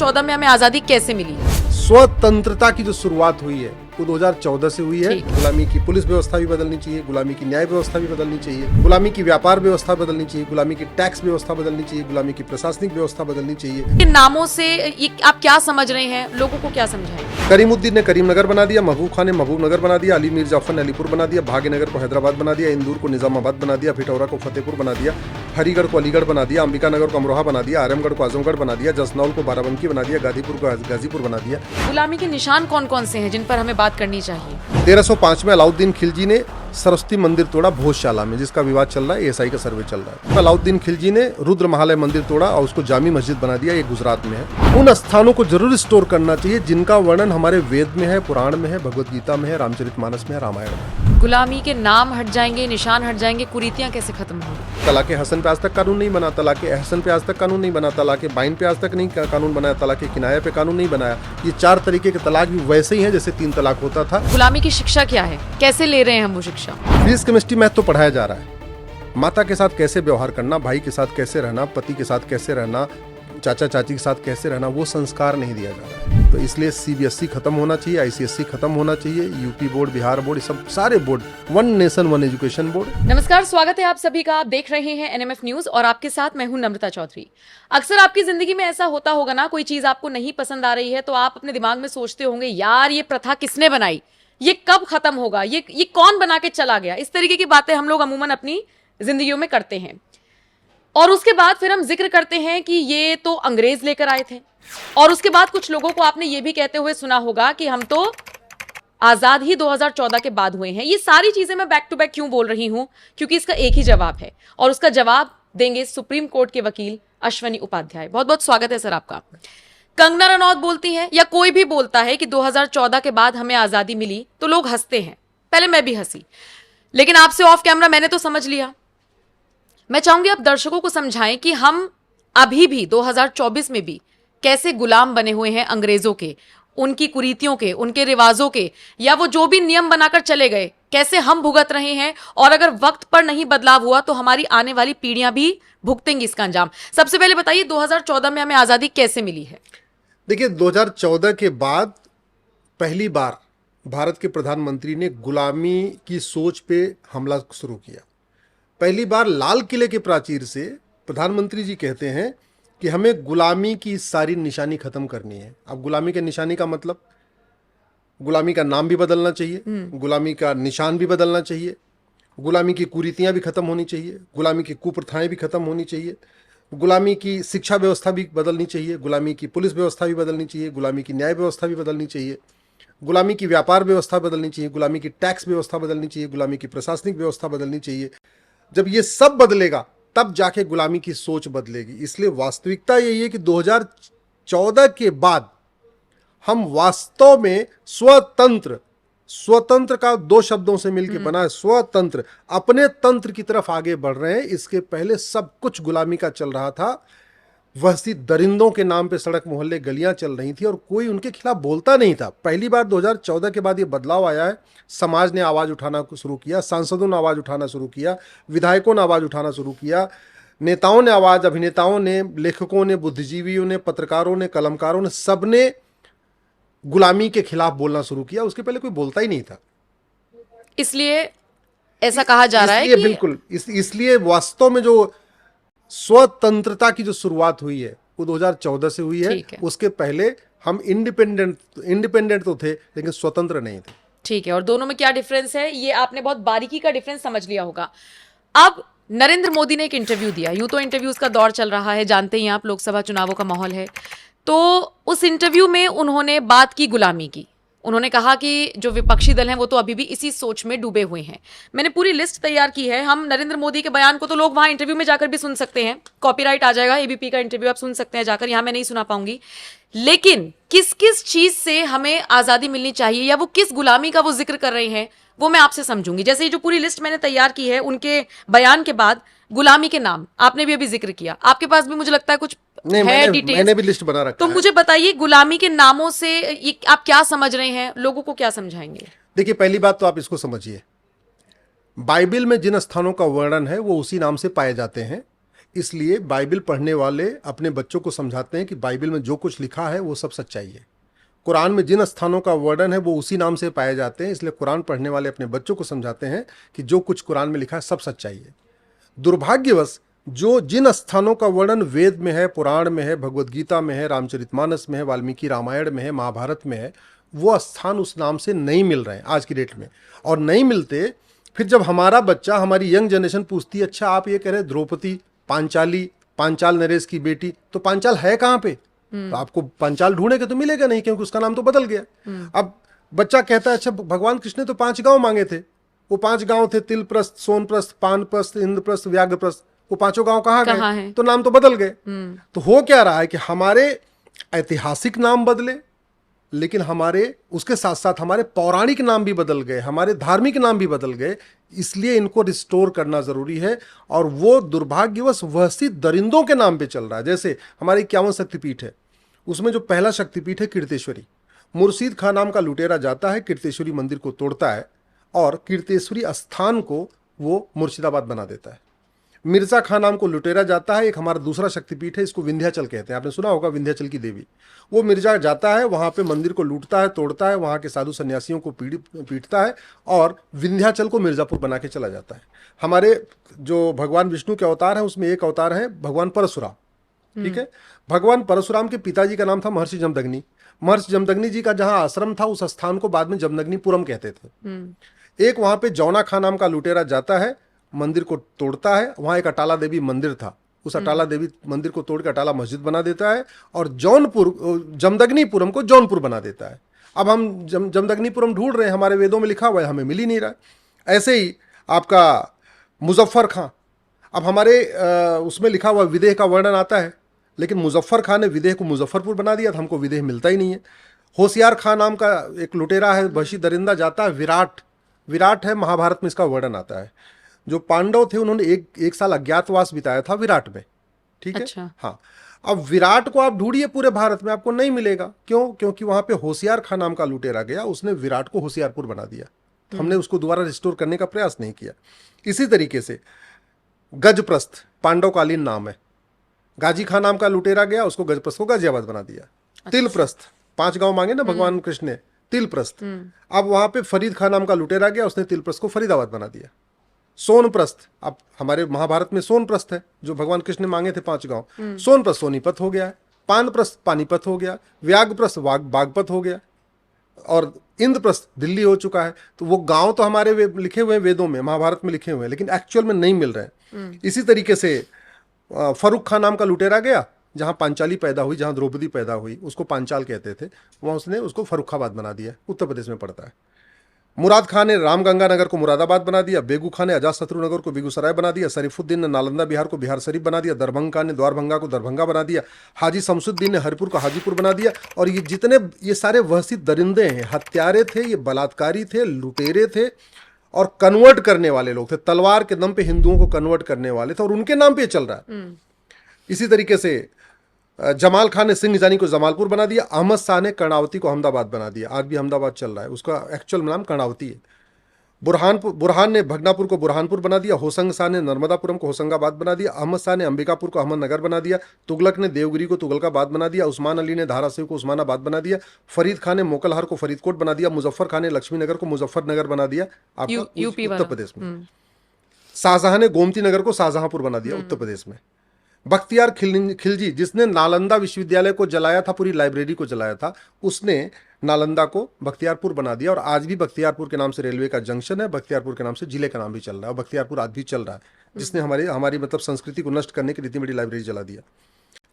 2014 में हमें आजादी कैसे मिली है? स्वतंत्रता की जो शुरुआत हुई है वो 2014 से हुई है। गुलामी की पुलिस व्यवस्था भी बदलनी चाहिए, गुलामी की न्याय व्यवस्था भी बदलनी चाहिए, गुलामी की व्यापार व्यवस्था बदलनी चाहिए, गुलामी की टैक्स व्यवस्था बदलनी चाहिए, गुलामी की प्रशासनिक व्यवस्था बदलनी चाहिए। इन नामों से ये आप क्या समझ रहे हैं, लोगों को क्या समझाएं? करीमुद्दीन ने करीमनगर बना दिया, महबूब खान ने महबूबनगर बना दिया, अली मीर जाफर ने अलीपुर बना दिया, भाग्यनगर को हैदराबाद बना दिया, इंदौर को निजामाबाद बना दिया, फिटौरा को फतेहपुर बना दिया, हरिगढ़ को अलीगढ़ बना दिया, अंबिकानगर को अमरोहा बना दिया, आजमगढ़ को आजमगढ़ बना दिया, जसनौल को बाराबंकी बना दिया, गाजीपुर को गाजीपुर बना दिया। गुलामी के निशान कौन कौन से हैं जिन पर हमें बात करनी चाहिए? 1305 में अलाउद्दीन खिलजी ने सरस्वती मंदिर तोड़ा भोजशाला में, जिसका विवाद चल रहा है, एएसआई का सर्वे चल रहा है। अलाउद्दीन खिलजी ने रुद्र महालय मंदिर तोड़ा और उसको जामी मस्जिद बना दिया, ये गुजरात में है। उन स्थानों को जरूर स्टोर करना चाहिए जिनका वर्णन हमारे वेद में है, पुराण में है, भगवत गीता में है, रामचरितमानस में है, रामायण में। गुलामी के नाम हट जाएंगे, निशान हट जाएंगे, कुरीतियां कैसे खत्म होंगी? तलाक हसन पे आज तक कानून नहीं बना, तलाक अहसन पे आज तक कानून नहीं बना, तलाक बाइन पे आज तक नहीं कानून बनाया, तलाक किनाया पे कानून नहीं बनाया। ये 4 तरीके के तलाक भी वैसे ही है जैसे 3 तलाक होता था। गुलामी की शिक्षा क्या है, कैसे ले रहे हैं हम वो शिक्षा? फिजिक्स केमिस्ट्री मैथ तो पढ़ाया जा रहा है। माता के साथ कैसे व्यवहार करना, भाई के साथ कैसे रहना, पति के साथ कैसे रहना, चाचा चाची के साथ कैसे रहना, वो संस्कार नहीं दिया जा रहा है। तो इसलिए सीबीएसई खत्म होना चाहिए, आईसीएसई खत्म होना चाहिए, यूपी बोर्ड, बिहार बोर्ड, सब सारे board, one nation one education board. नमस्कार, स्वागत है आप सभी का। आप देख रहे हैं एनएमएफ न्यूज और आपके साथ मैं हूं नम्रता चौधरी। अक्सर आपकी जिंदगी में ऐसा होता होगा ना, कोई चीज आपको नहीं पसंद आ रही है तो आप अपने दिमाग में सोचते होंगे, यार ये प्रथा किसने बनाई, ये कब खत्म होगा, ये कौन बना के चला गया। इस तरीके की बातें हम लोग अमूमन अपनी जिंदगियों में करते हैं और उसके बाद फिर हम जिक्र करते हैं कि ये तो अंग्रेज लेकर आए थे। और उसके बाद कुछ लोगों को आपने ये भी कहते हुए सुना होगा कि हम तो आजाद ही 2014 के बाद हुए हैं। ये सारी चीजें मैं बैक टू बैक क्यों बोल रही हूं? क्योंकि इसका एक ही जवाब है और उसका जवाब देंगे सुप्रीम कोर्ट के वकील अश्वनी उपाध्याय। बहुत बहुत स्वागत है सर आपका। कंगना रनौत बोलती है या कोई भी बोलता है कि 2014 के बाद हमें आजादी मिली तो लोग हंसते हैं। पहले मैं भी हंसी, लेकिन आपसे ऑफ कैमरा मैंने तो समझ लिया। मैं चाहूंगी आप दर्शकों को समझाएं कि हम अभी भी 2024 में भी कैसे गुलाम बने हुए हैं अंग्रेजों के, उनकी कुरीतियों के, उनके रिवाजों के, या वो जो भी नियम बनाकर चले गए कैसे हम भुगत रहे हैं। और अगर वक्त पर नहीं बदलाव हुआ तो हमारी आने वाली पीढ़ियां भी भुगतेंगी इसका अंजाम। सबसे पहले बताइए 2014 में हमें आजादी कैसे मिली है? देखिए, 2014 के बाद पहली बार भारत के प्रधानमंत्री ने गुलामी की सोच पे हमला शुरू किया। पहली बार लाल किले के प्राचीर से प्रधानमंत्री जी कहते हैं कि हमें गुलामी की सारी निशानी खत्म करनी है। अब गुलामी के निशानी का मतलब, गुलामी का नाम भी बदलना चाहिए, गुलामी का निशान भी बदलना चाहिए, गुलामी की कुरीतियां भी खत्म होनी चाहिए, गुलामी की कुप्रथाएं भी खत्म होनी चाहिए, गुलामी की शिक्षा व्यवस्था भी बदलनी चाहिए, गुलामी की पुलिस व्यवस्था भी बदलनी चाहिए, गुलामी की न्याय व्यवस्था भी बदलनी चाहिए, गुलामी की व्यापार व्यवस्था बदलनी चाहिए, गुलामी की टैक्स व्यवस्था बदलनी चाहिए, गुलामी की प्रशासनिक व्यवस्था बदलनी चाहिए। जब ये सब बदलेगा तब जाके गुलामी की सोच बदलेगी। इसलिए वास्तविकता यही है कि 2014 के बाद हम वास्तव में स्वतंत्र का 2 शब्दों से मिलकर बना है, स्वतंत्र, अपने तंत्र की तरफ आगे बढ़ रहे हैं। इसके पहले सब कुछ गुलामी का चल रहा था। वहसी दरिंदों के नाम पे सड़क मोहल्ले गलियां चल रही थी और कोई उनके खिलाफ बोलता नहीं था। पहली बार 2014 के बाद ये बदलाव आया है। समाज ने आवाज़ उठाना शुरू किया, सांसदों ने आवाज़ उठाना शुरू किया, विधायकों ने आवाज़ उठाना शुरू किया, नेताओं ने आवाज़, अभिनेताओं ने, लेखकों ने, बुद्धिजीवियों ने, पत्रकारों ने, कलमकारों ने, सबने गुलामी के खिलाफ बोलना शुरू किया। उसके पहले कोई बोलता ही नहीं था। इसलिए ऐसा कहा जा रहा है कि बिल्कुल इसलिए वास्तव में जो स्वतंत्रता की जो शुरुआत हुई है वो 2014 से हुई है। उसके पहले हम इंडिपेंडेंट तो थे लेकिन स्वतंत्र नहीं थे। ठीक है, और दोनों में क्या डिफरेंस है ये आपने बहुत बारीकी का डिफरेंस समझ लिया होगा। अब नरेंद्र मोदी ने एक इंटरव्यू दिया, यूं तो इंटरव्यूज का दौर चल रहा है, जानते ही आप, लोकसभा चुनावों का माहौल है। तो उस इंटरव्यू में उन्होंने बात की गुलामी की। उन्होंने कहा कि जो विपक्षी दल हैं वो तो अभी भी इसी सोच में डूबे हुए हैं। मैंने पूरी लिस्ट तैयार की है। हम नरेंद्र मोदी के बयान को तो लोग वहां इंटरव्यू में जाकर भी सुन सकते हैं, कॉपीराइट आ जाएगा, एबीपी का इंटरव्यू आप सुन सकते हैं जाकर, यहां मैं नहीं सुना पाऊंगी। लेकिन किस किस चीज से हमें आजादी मिलनी चाहिए या वो किस गुलामी का वो जिक्र कर रहे हैं वो मैं आपसे समझूंगी। जैसे ये जो पूरी लिस्ट मैंने तैयार की है उनके बयान के बाद, गुलामी के नाम आपने भी अभी जिक्र किया, आपके पास भी मुझे लगता है कुछ नहीं, मैंने भी लिस्ट बना रखा तो है। मुझे बताइए गुलामी के नामों से ये आप क्या समझ रहे हैं, लोगों को क्या समझाएंगे? देखिए, पहली बात तो आप इसको समझिए, बाइबल में जिन स्थानों का वर्णन है वो उसी नाम से पाए जाते हैं। इसलिए बाइबल पढ़ने वाले अपने बच्चों को समझाते हैं कि बाइबल में जो कुछ लिखा है वो सब सच्चाई है। कुरान में जिन स्थानों का वर्णन है वो उसी नाम से पाए जाते हैं, इसलिए कुरान पढ़ने वाले अपने बच्चों को समझाते हैं कि जो कुछ कुरान में लिखा है सब सच्चाई है। दुर्भाग्यवश जो जिन स्थानों का वर्णन वेद में है, पुराण में है, भगवद गीता में है, रामचरितमानस में है, वाल्मीकि रामायण में है, महाभारत में है, वो स्थान उस नाम से नहीं मिल रहे हैं आज की डेट में। और नहीं मिलते, फिर जब हमारा बच्चा, हमारी यंग जनरेशन पूछती है अच्छा आप ये कह रहे द्रौपदी पांचाली, पांचाल नरेश की बेटी, तो पांचाल है कहाँ पे? तो आपको पांचाल ढूंढेंगे तो मिलेगा नहीं, क्योंकि उसका नाम तो बदल गया। अब बच्चा कहता है अच्छा भगवान कृष्ण ने तो 5 गांव मांगे थे, वो 5 गांव थे, तिलप्रस्थ, सोनप्रस्थ, पानप्रस्थ, इंद्रप्रस्थ, व्याघ्रप्रस्थ, वो 5 गांव कहाँ गए? तो नाम तो बदल गए। तो हो क्या रहा है कि हमारे ऐतिहासिक नाम बदले, लेकिन हमारे उसके साथ साथ हमारे पौराणिक नाम भी बदल गए, हमारे धार्मिक नाम भी बदल गए। इसलिए इनको रिस्टोर करना जरूरी है। और वो दुर्भाग्यवश वहसी दरिंदों के नाम पे चल रहा है। जैसे हमारी 51 शक्तिपीठ है, उसमें जो पहला शक्तिपीठ है कीर्तेश्वरी, मुर्शीद खां नाम का लुटेरा जाता है, कीर्तेश्वरी मंदिर को तोड़ता है और कीर्तेश्वरी स्थान को वो मुर्शिदाबाद बना देता है। मिर्जा खान नाम को लुटेरा जाता है, एक हमारा दूसरा शक्तिपीठ है, इसको विंध्याचल कहते हैं, आपने सुना होगा विंध्याचल की देवी। वो मिर्जा जाता है, वहाँ पे मंदिर को लूटता है, तोड़ता है, वहाँ के साधु सन्यासियों को पीटता है और विंध्याचल को मिर्जापुर बना के चला जाता है। हमारे जो भगवान विष्णु के अवतार हैं उसमें एक अवतार है भगवान परशुराम, ठीक है। भगवान परशुराम के पिताजी का नाम था महर्षि जमदग्नि। महर्षि जमदग्नि जी का जहाँ आश्रम था उस स्थान को बाद में जमदग्निपुरम कहते थे। एक वहाँ पे जौना खान नाम का लुटेरा जाता है, मंदिर को तोड़ता है, वहां एक अटाला देवी मंदिर था, उस अटाला देवी मंदिर को तोड़ के अटाला मस्जिद बना देता है और जमदग्निपुरम को जौनपुर बना देता है। अब हम जमदग्निपुरम ढूंढ रहे हैं, हमारे वेदों में लिखा हुआ है, हमें मिल ही नहीं रहा है। ऐसे ही आपका मुजफ्फर खां, अब हमारे उसमें लिखा हुआ विदेह का वर्णन आता है, लेकिन मुजफ्फर खां ने विदेह को मुजफ्फरपुर बना दिया, तो हमको विदेह मिलता ही नहीं है। होशियार खां नाम का एक लुटेरा है, वहशी दरिंदा जाता है, विराट है, महाभारत में इसका वर्णन आता है। जो पांडव थे उन्होंने एक साल अज्ञातवास बिताया था विराट में, ठीक है। अच्छा। हाँ, अब विराट को आप ढूंढिए पूरे भारत में, आपको नहीं मिलेगा। क्यों? क्योंकि वहां पे होशियार खां नाम का लुटेरा गया, उसने विराट को होशियारपुर बना दिया। तो हमने उसको दोबारा रिस्टोर करने का प्रयास नहीं किया। इसी तरीके से गजप्रस्थ पांडवकालीन नाम है, गाजी खां नाम का लुटेरा गया, उसको गजप्रस्थ को गाजियाबाद बना दिया। तिलप्रस्थ 5 गांव मांगे ना भगवान कृष्ण ने, तिलप्रस्थ। अब वहां पे फरीद खां नाम का लुटेरा गया, उसने तिलप्रस्थ को फरीदाबाद बना दिया। सोनप्रस्थ, अब हमारे महाभारत में सोनप्रस्थ है, जो भगवान कृष्ण ने मांगे थे 5 गांव, सोनप्रस्थ सोनीपत हो गया है, पानप्रस्थ पानीपत हो गया, व्याघ्रप्रस्थ बागपत हो गया और इंद्रप्रस्थ दिल्ली हो चुका है। तो वो गांव तो हमारे लिखे हुए वेदों में, महाभारत में लिखे हुए हैं, लेकिन एक्चुअल में नहीं मिल रहे हैं। इसी तरीके से फर्रुख खान नाम का लुटेरा गया, जहां पांचाली पैदा हुई, जहां द्रौपदी पैदा हुई, उसको पांचाल कहते थे, वहां उसने उसको फर्रुखाबाद बना दिया, उत्तर प्रदेश में पड़ता है। मुराद खान ने रामगंगा नगर को मुरादाबाद बना दिया, बेगू खान ने अजातशत्रु नगर को बेगूसराय बना दिया, शरीफुद्दीन ने नालंदा बिहार को बिहार शरीफ बना दिया, दरभंगा ने द्वारभंगा को दरभंगा बना दिया, हाजी शमसुद्दीन ने हरिपुर को हाजीपुर बना दिया। और ये जितने ये सारे वहसी दरिंदे हैं, हत्यारे थे, ये बलात्कारी थे, लुटेरे थे और कन्वर्ट करने वाले लोग थे, तलवार के दम पे हिंदुओं को कन्वर्ट करने वाले थे, और उनके नाम पे चल रहा है। इसी तरीके से जमाल खान ने सिंह जानी को जमालपुर बना दिया, अहमद शाह ने कर्णावती को अहमदाबाद बना दिया, आज भी अहमदाबाद चल रहा है, उसका एक्चुअल नाम कर्णावती है। बुरहान ने भगनापुर को बुरहानपुर बना दिया, होशंग शाह ने नर्मदापुरम को होशंगाबाद बना दिया, अहमद शाह ने अंबिकापुर को अहमदनगर बना दिया, तुगलक ने देवगिरी को तुगलकाबाद बना दिया, उस्मान अली ने धाराशिव को उस्मानाबाद बना दिया, फरीद खान ने मोकलहर को फरीदकोट बना दिया, मुजफ्फर खान ने लक्ष्मीनगर को मुजफ्फरनगर बना दिया, आपका यूपी उत्तर प्रदेश में। शाहजहां ने गोमती नगर को शाहजहांपुर बना दिया, उत्तर प्रदेश में। बख्तियार खिलजी, जिसने नालंदा विश्वविद्यालय को जलाया था, पूरी लाइब्रेरी को जलाया था, उसने नालंदा को बख्तियारपुर बना दिया। और आज भी बख्तियारपुर के नाम से रेलवे का जंक्शन है, बख्तियारपुर के नाम से जिले का नाम भी चल रहा है, और बख्तियारपुर आज भी चल रहा है, जिसने हमारी मतलब संस्कृति को नष्ट करने की इतनी बड़ी लाइब्रेरी जला दिया।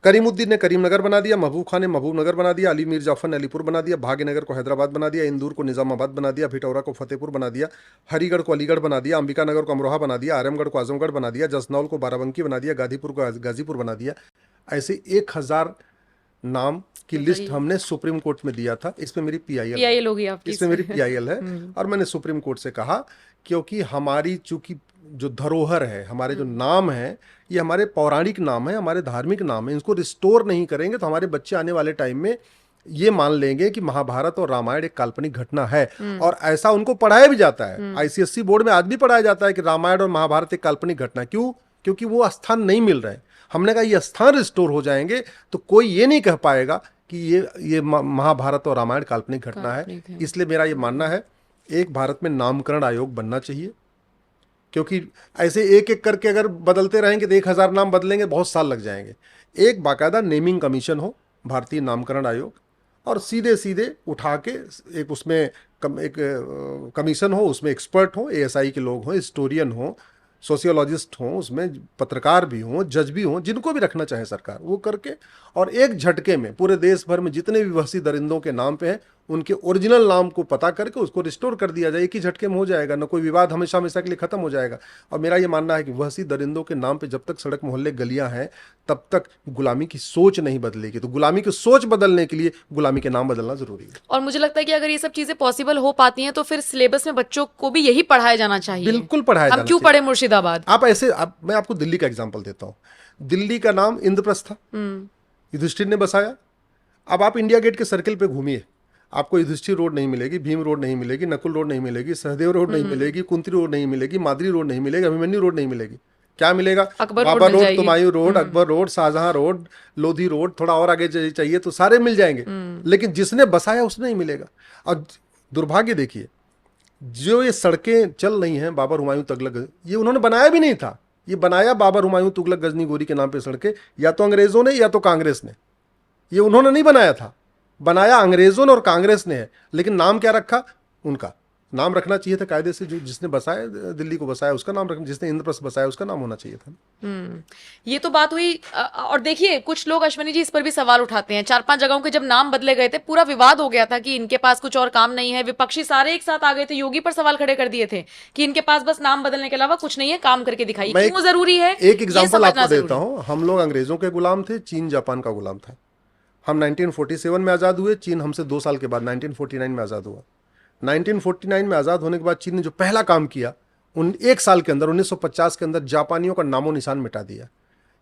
करीमुद्दीन ने करीमनगर बना दिया, महबूब खान ने महबूबनगर बना दिया, अली मीर जाफर ने अलीपुर बना दिया, भाग्यनगर को हैदराबाद बना दिया, इंदौर को निजामाबाद बना दिया, भिटौरा को फतेहपुर बना दिया, हरिगढ़ को अलीगढ़ बना दिया, अंबिकानगर को अमरोहा बना दिया, आरामगढ़ को आजमगढ़ बना दिया, जसनौल को बाराबंकी बना दिया, गाजीपुर को गाजीपुर बना दिया। ऐसे 1000 नाम की लिस्ट हमने सुप्रीम कोर्ट में दिया था। इसमें मेरी पीआईएल होगी आपकी, इसमें मेरी पीआईएल है। और मैंने सुप्रीम कोर्ट से कहा, क्योंकि हमारी चूंकि जो धरोहर है, हमारे जो नाम है, ये हमारे पौराणिक नाम है, हमारे धार्मिक नाम है, इसको रिस्टोर नहीं करेंगे तो हमारे बच्चे आने वाले टाइम में ये मान लेंगे कि महाभारत और रामायण एक काल्पनिक घटना है। और ऐसा उनको पढ़ाया भी जाता है, आईसीएसई बोर्ड में आज भी पढ़ाया जाता है कि रामायण और महाभारत एक काल्पनिक घटना। क्यों? क्योंकि वो स्थान नहीं मिल रहे हैं। हमने कहा ये स्थान रिस्टोर हो जाएंगे तो कोई ये नहीं कह पाएगा कि ये महाभारत और रामायण काल्पनिक घटना है। इसलिए मेरा ये मानना है एक भारत में नामकरण आयोग बनना चाहिए, क्योंकि ऐसे एक एक करके अगर बदलते रहेंगे तो 1000 नाम बदलेंगे, बहुत साल लग जाएंगे। एक बाकायदा नेमिंग कमीशन हो, भारतीय नामकरण आयोग, और सीधे सीधे उठा के एक उसमें एक कमीशन हो, उसमें एक्सपर्ट हो, एएसआई के लोग हों, हिस्टोरियन हो, सोशियोलॉजिस्ट हों, उसमें पत्रकार भी हों, जज भी हों, जिनको भी रखना चाहे सरकार वो करके, और एक झटके में पूरे देश भर में जितने भी वहशी दरिंदों के नाम पे हैं उनके ओरिजिनल नाम को पता करके उसको रिस्टोर कर दिया जाए। एक ही झटके में हो जाएगा, ना कोई विवाद हमेशा हमेशा के लिए खत्म हो जाएगा। और मेरा ये मानना है कि वहशी दरिंदों के नाम पे जब तक सड़क मोहल्ले गलियां हैं तब तक गुलामी की सोच नहीं बदलेगी। तो गुलामी की सोच बदलने के लिए गुलामी के नाम बदलना जरूरी है। और मुझे लगता है कि अगर ये सब चीजें पॉसिबल हो पाती हैं तो फिर सिलेबस में बच्चों को भी यही पढ़ाया जाना चाहिए। बिल्कुल पढ़ाया जाना हम क्यों चाहिए। पढ़े मुर्शिदाबाद? मैं आपको दिल्ली का एग्जाम्पल देता हूँ। दिल्ली का नाम इंद्रप्रस्थ था, युधिष्ठिर ने बसाया। अब आप इंडिया गेट के सर्किल पे घूमिए, आपको युधिष्ठिर रोड नहीं मिलेगी, भीम रोड नहीं मिलेगी, नकुल रोड नहीं मिलेगी, सहदेव रोड नहीं मिलेगी, कुंती रोड नहीं मिलेगी, मादरी रोड नहीं मिलेगी, अभिमन्यु रोड नहीं मिलेगी। क्या मिलेगा? Babar road, Humayun road, Akbar road, Shahjahan road, Lodhi road, थोड़ा और आगे चाहिए तो सारे मिल जाएंगे, लेकिन जिसने बसाया उसने नहीं मिलेगा। और दुर्भाग्य देखिए, जो ये सड़कें चल रही हैं बाबर हुमायूं तुगलक, ये उन्होंने बनाया भी नहीं था। ये बनाया बाबर हुमायूं तुगलक गजनी गोरी के नाम पे सड़कें या तो अंग्रेजों ने या तो कांग्रेस ने। ये उन्होंने नहीं बनाया था, बनाया अंग्रेजों ने और कांग्रेस ने है। लेकिन नाम क्या रखा? उनका नाम रखना चाहिए था कायदे से, जो जिसने बसाया दिल्ली को बसाया उसका नाम रखना, जिसने इंद्रप्रस्थ बसाया उसका नाम होना चाहिए था। ये तो बात हुई। और देखिए कुछ लोग अश्वनी जी इस पर भी सवाल उठाते हैं, 4-5 जगहों के जब नाम बदले गए थे पूरा विवाद हो गया था कि इनके पास कुछ और काम नहीं है। विपक्षी सारे एक साथ आ गए थे, योगी पर सवाल खड़े कर दिए थे कि इनके पास बस नाम बदलने के अलावा कुछ नहीं है, काम करके दिखाइए। क्यों जरूरी है? एक एग्जाम्पल आपको देता हूँ। हम लोग अंग्रेजों के गुलाम थे, चीन जापान का गुलाम था। हम 1947 में आज़ाद हुए, चीन हमसे 2 साल के बाद 1949 में आज़ाद हुआ। 1949 में आज़ाद होने के बाद चीन ने जो पहला काम किया, 1 साल के अंदर 1950 के अंदर जापानियों का नामो निशान मिटा दिया।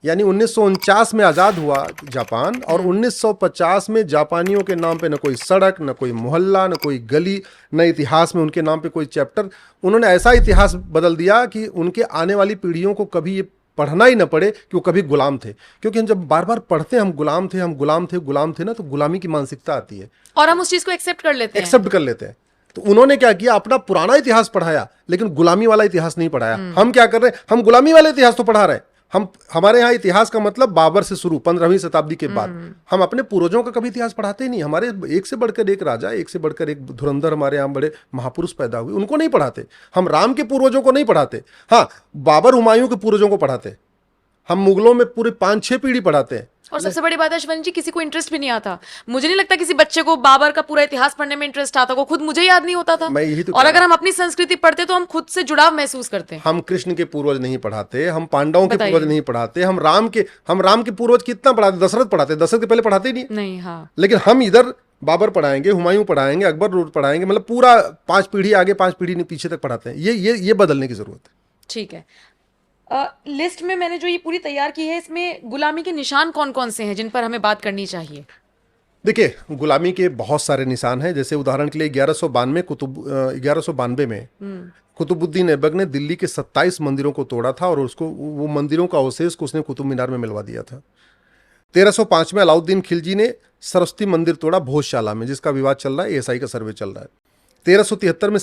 यानी 1949 में आज़ाद हुआ जापान, और 1950 में जापानियों के नाम पे न कोई सड़क, न कोई मोहल्ला, न कोई गली, न इतिहास में उनके नाम पे कोई चैप्टर। उन्होंने ऐसा इतिहास बदल दिया कि उनके आने वाली पीढ़ियों को कभी ये पढ़ना ही न पड़े कि वो कभी गुलाम थे। क्योंकि हम जब बार बार पढ़ते हैं हम गुलाम थे, हम गुलाम थे, गुलाम थे ना, तो गुलामी की मानसिकता आती है और हम उस चीज को एक्सेप्ट कर लेते हैं। तो उन्होंने क्या किया, अपना पुराना इतिहास पढ़ाया लेकिन गुलामी वाला इतिहास नहीं पढ़ाया। हम क्या कर रहे हैं, हम गुलामी वाला इतिहास तो पढ़ा रहे हैं। हमारे यहाँ इतिहास का मतलब बाबर से शुरू 15वीं शताब्दी के बाद। हम अपने पूर्वजों का कभी इतिहास पढ़ाते ही नहीं। हमारे एक से बढ़कर एक राजा, एक से बढ़कर एक धुरंधर हमारे यहाँ बड़े महापुरुष पैदा हुए, उनको नहीं पढ़ाते। हम राम के पूर्वजों को नहीं पढ़ाते, हाँ बाबर हुमायूं के पूर्वजों को पढ़ाते। हम मुगलों में पूरे 5-6 पीढ़ी पढ़ाते हैं। और सबसे बड़ी बात है अश्वनी जी, किसी को इंटरेस्ट भी नहीं आता। मुझे नहीं लगता किसी बच्चे को बाबर का पूरा इतिहास पढ़ने में इंटरेस्ट आता, को खुद मुझे याद नहीं होता था। और अगर हम अपनी संस्कृति पढ़ते तो हम खुद से जुड़ाव महसूस करते हैं। हम कृष्ण के पूर्वज नहीं पढ़ाते, हम पांडवों के पूर्वज नहीं पढ़ाते, हम राम के पूर्वज कितना पढ़ाते? दशरथ पढ़ाते, दशरथ के पहले पढ़ाते ही नहीं। हाँ। लेकिन हम इधर बाबर पढ़ाएंगे, हुमायूं पढ़ाएंगे, अकबर रोड पढ़ाएंगे, मतलब पूरा 5 पीढ़ी आगे 5 पीढ़ी पीछे तक पढ़ाते हैं। ये बदलने की जरूरत है। ठीक है। लिस्ट में मैंने जो ये पूरी तैयार की है, इसमें गुलामी के निशान कौन कौन से हैं जिन पर हमें बात करनी चाहिए? देखिए, गुलामी के बहुत सारे निशान हैं। जैसे उदाहरण के लिए 1192 में कुतुबुद्दीन ऐबक ने दिल्ली के 27 मंदिरों को तोड़ा था और उसको वो मंदिरों का अवशेष को उसने कुतुब मीनार में मिलवा दिया था। 1305 में अलाउद्दीन खिलजी ने सरस्वती मंदिर तोड़ा भोजशाला में, जिसका विवाद चल रहा है, एएसआई का सर्वे चल रहा है। 1373 में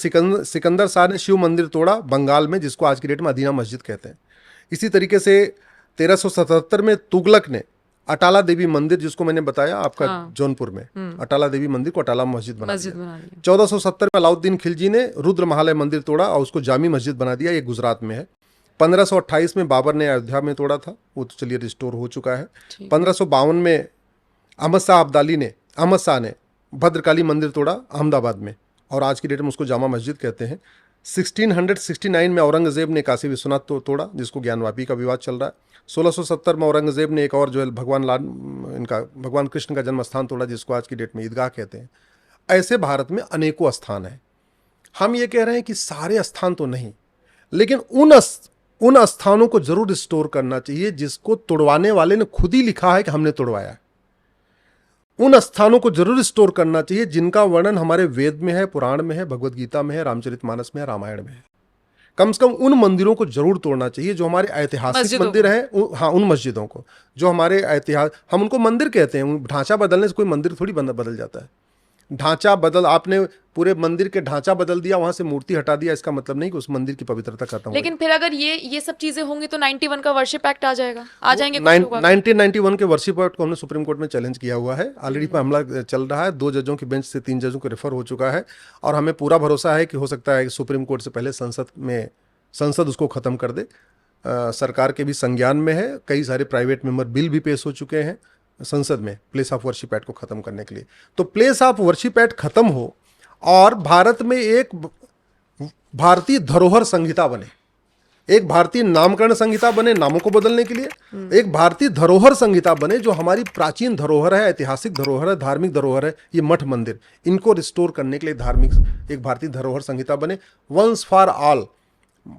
सिकंदर शाह ने शिव मंदिर तोड़ा बंगाल में, जिसको आज की डेट में मदीना मस्जिद कहते हैं। इसी तरीके से 1377 में तुगलक ने अटाला देवी मंदिर, जिसको मैंने बताया आपका जौनपुर में, अटाला देवी मंदिर को अटाला मस्जिद बना दिया। 1470 में अलाउद्दीन खिलजी ने रुद्र महालय मंदिर तोड़ा और उसको जामी मस्जिद बना दिया, ये गुजरात में है। 1528 में बाबर ने अयोध्या में तोड़ा था, वो तो चलिए रिस्टोर हो चुका है। 1552 में अहमद शाह ने भद्रकाली मंदिर तोड़ा अहमदाबाद में, और आज की डेट में उसको जामा मस्जिद कहते हैं। 1669 में औरंगजेब ने काशी विश्वनाथ तोड़ा, जिसको ज्ञानवापी का विवाद चल रहा है। 1670 में औरंगजेब ने एक और जो है भगवान कृष्ण का जन्म स्थान तोड़ा, जिसको आज की डेट में ईदगाह कहते हैं। ऐसे भारत में अनेकों स्थान हैं। हम ये कह रहे हैं कि सारे स्थान तो नहीं, लेकिन उन स्थानों को जरूर रिस्टोर करना चाहिए जिसको तोड़वाने वाले ने खुद ही लिखा है कि हमने तोड़वाया। उन स्थानों को जरूर स्टोर करना चाहिए जिनका वर्णन हमारे वेद में है, पुराण में है, भगवत गीता में है, रामचरितमानस में है, रामायण में है। कम से कम उन मंदिरों को जरूर तोड़ना चाहिए जो हमारे ऐतिहासिक मस्जिदों मंदिर हैं। हाँ, उन मस्जिदों को जो हमारे ऐतिहास, हम उनको मंदिर कहते हैं। ढांचा बदलने से कोई मंदिर थोड़ी बदल जाता है। ढांचा बदल, आपने पूरे मंदिर के ढांचा बदल दिया, वहां से मूर्ति हटा दिया, इसका मतलब नहीं कि उस मंदिर की पवित्रता खत्म हो। लेकिन फिर अगर ये सब चीजें होंगी तो 91 का वर्शिप एक्ट आ जाएगा, आ जाएंगे कुछ लोग। 1991 के वर्शिप एक्ट को हमने सुप्रीम कोर्ट में चैलेंज किया हुआ है। ऑलरेडी मामला चल रहा है, 2 जजों की बेंच से 3 जजों को रेफर हो चुका है, और हमें पूरा भरोसा है कि हो सकता है कि सुप्रीम कोर्ट से पहले संसद उसको खत्म कर दे। सरकार के भी संज्ञान में है, कई सारे प्राइवेट मेंबर बिल भी पेश हो चुके हैं संसद में प्लेस ऑफ वर्शिप एक्ट को खत्म करने के लिए। तो प्लेस ऑफ वर्शिप एक्ट खत्म हो और भारत में एक भारतीय धरोहर संहिता बने, एक भारतीय नामकरण संहिता बने नामों को बदलने के लिए, एक भारतीय धरोहर संहिता बने जो हमारी प्राचीन धरोहर है, ऐतिहासिक धरोहर है, धार्मिक धरोहर है, ये मठ मंदिर, इनको रिस्टोर करने के लिए धार्मिक एक भारतीय धरोहर संहिता बने, वंस फॉर ऑल।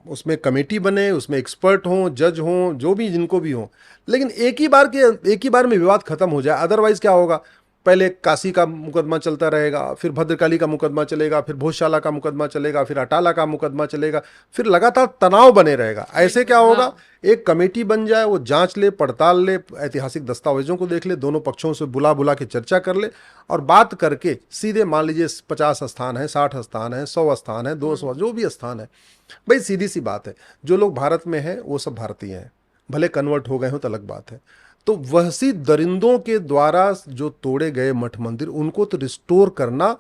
उसमें कमेटी बने, उसमें एक्सपर्ट हों, जज हों, जो भी जिनको भी हों, लेकिन एक ही बार में विवाद खत्म हो जाए। अदरवाइज क्या होगा, पहले काशी का मुकदमा चलता रहेगा, फिर भद्रकाली का मुकदमा चलेगा, फिर भोजशाला का मुकदमा चलेगा, फिर अटाला का मुकदमा चलेगा, फिर लगातार तनाव बने रहेगा। ऐसे क्या होगा, एक कमेटी बन जाए, वो जांच ले, पड़ताल ले, ऐतिहासिक दस्तावेजों को देख ले, दोनों पक्षों से बुला के चर्चा कर ले, और बात करके सीधे मान लीजिए 50 स्थान है, 60 स्थान है, 100 स्थान है, 200, जो भी स्थान है, भाई सीधी सी बात है, जो लोग भारत में हैं वो सब भारतीय हैं, भले कन्वर्ट हो गए हो तो अलग बात है। तो वहसी दरिंदों के द्वारा जो तोड़े गए मठ मंदिर, उनको तो रिस्टोर करना